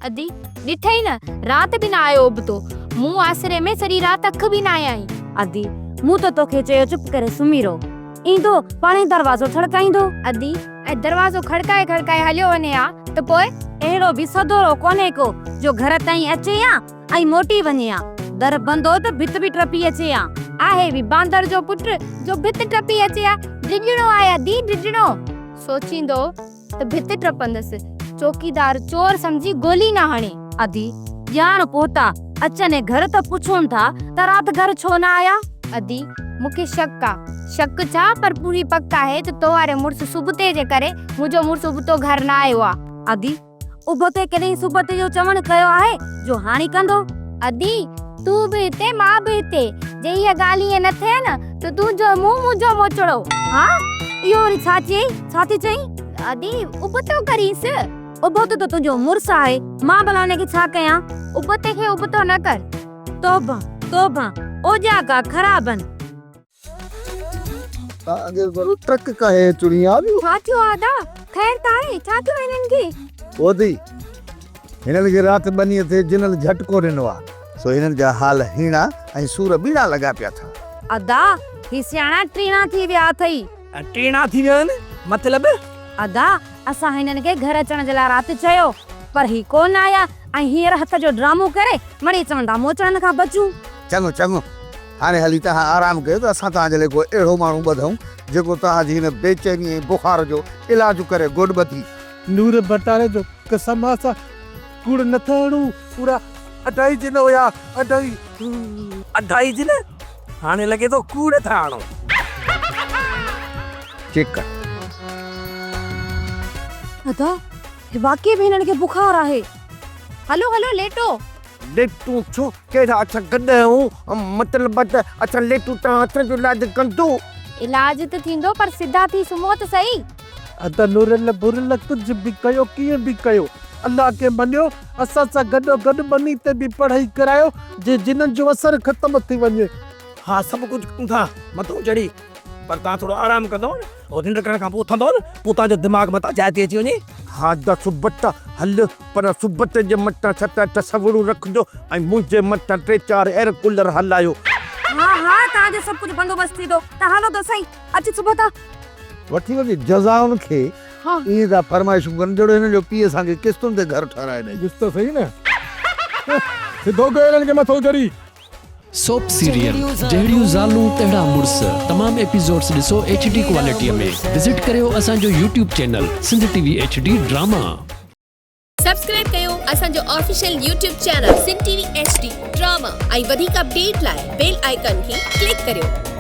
अदी ॾिठई न रात भी ना आयो उबतो मुंह आसरे में सरी रात अख भी ना आई। अदी मूं तो तोखे चयो चुप करे सुमी रो ईंदो पाणे दरवाजो खड़काईंदो। अदी ऐं दरवाजो खड़काए खड़काए हलियो वने आ त पोए एड़ो भी सदोरो कोने को जो घर ताईं अचे या आई मोटी वने या दर बंद हो तो भित भी टपी अचे या आहे भी बांदर जो पुट जो भित टपी अचे आ डिजणो आया दी डिजणो सोचींदो त भित टपंदस चौकीदार चोर समझी गोली ना हणे। अदी जान पोता अचने घर तो पुछोन था त रात घर छो ना आया। अदी मुके शक छा पर पूरी पक्का है तो तोवारे मुर्स सुबते जे करे मुजो मुर्स उबतो घर ना आयो आ। अदी उबते कॾहिं सुबते जो चवण कयो आहे जो हाणी कंदो। अदी तू भी हिते मां भी हिते जे ये गाली न थे न तो तू जो मुंह मुजो मोचड़ो। हां इयो वरी छाती चई अदी उबतो करीस उबतो तो तुझो मुर्स आहे मां भलाने के छा कया उबते के उबतो न कर। तोबा ओजा का खराबन आगे बरो ट्रक का है चुनिया भी छातियो आदा खैर तारे छातियो इनन के ओदी हिनन के रात बनी थे जिनल झटको दिनवा सो हिनन जा हाल हीना ऐं सूर बीड़ा लगा पिया था। अदा ही सियाणा टीना थी विया थई। टीना थी विया मतलब अदा असा हिनन के घर अचण जे ला रात चयो पर ही कोन आया ऐं हीर हथ जो ड्रामो करे मड़ी चवंदा मोचड़न का बचू। चंगो हाने हली ता आराम कयो त असा ता जले को एड़ो मानू बधऊ जेको ता जी न बेचैनी ऐं बुखार जो इलाज करे गोडबती नूर बटारे जो कसम सा कूड़ न थणू पूरा 28 दिन होया 28 दिन हाने लगे तो कूड़ थाणो चेक कर। अदा वाकई में हिनन के बुखार आहे। हलो लेटो लेटू छो केड़ा अच्छा गडऊ मतलब अच्छा लेटू ता अच्छा जो इलाज कंदो इलाज तो थींदो पर सीधा थी सुमो त सही। अदा नूरल बुरल कुछ भी कयो किए भी कयो अल्लाह के मनियो असा सा गड बनी ते भी पढ़ाई करायो जे जिनन जो असर खत्म थी वने। हां सब कुछ था मतो जड़ी पर ता थोड़ा आराम कंदो ओ दिन करण का पोथंदो पोता जो दिमाग मता जाती अची वने। हां द सुबत्ता हल पर सुबत्ते जे मता छता तसवुर रख दो ऐं मुझे मता 3-4 एयर कूलर हलायो। हां ता जे सब कुछ बंदोबस्त थी दो ता हालो तो सही अच सुबता वठी वनी जजाउन के हां ई दा फरमाइश गंजड़ो हिन जो पीए संगे किस्तुन दे घर ठहराए दे जिस तो सही ना सिधो गयरन के मथो जरी सोप सीरियल जहिड़ियूं ज़ालूं तहिड़ा मुड़स तमाम एपिसोड्स ॾिसो HD क्वालिटीअ में विजिट करियो असांजो YouTube channel Sindh TV HD drama. Subscribe कयो असांजो official YouTube channel Sindh TV HD drama ऐं वधीक अपडेट लाइ बेल आइकन खे क्लिक करियो।